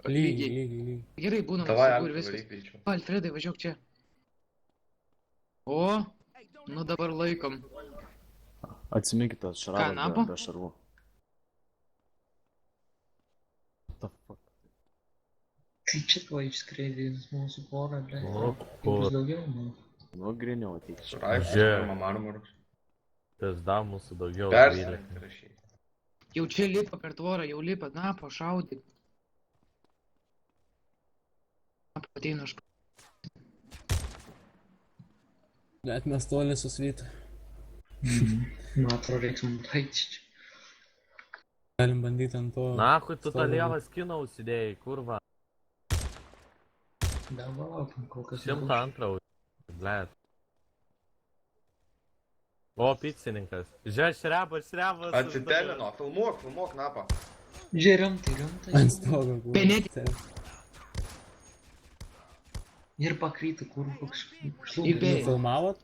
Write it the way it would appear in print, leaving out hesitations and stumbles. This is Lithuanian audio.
Lygiai. Gerai, būna Davai, saugu ir Alfredai, viskas. varyk greičiau. Alfredai, važiuok čia. O, nu dabar laikom. Atsiminkit tas šarabas Kanapą? be šarvų. What the fuck? Tai čia tuo išskreidys mūsų porą, ble. O, Bus kur? daugiau, nu. Nu, griniau ateik. Šraifas, Žiūrėk. pirma marmurus. Pizda mūsų daugiau. Persirengti rašyti. Jau čia lipa per tvorą, jau lipa, na, pašaudyk. Ateina aš. Bet mes toli susvytą. Man atrodo, reiks man baigti čia. Galim bandyti ant to. Na, kui tu tą lievą skiną užsidėjai, kurva. Dabar laukim, kol kas 102. Blet. O, picininkas. Žiūrėk, šrebas. Atsitelino, filmuok napą. Žiūrėjom, tai rimtai. Ant stogo. kur- Penėti. Ir pakrytų, kur koks Įbėj. Filmavot?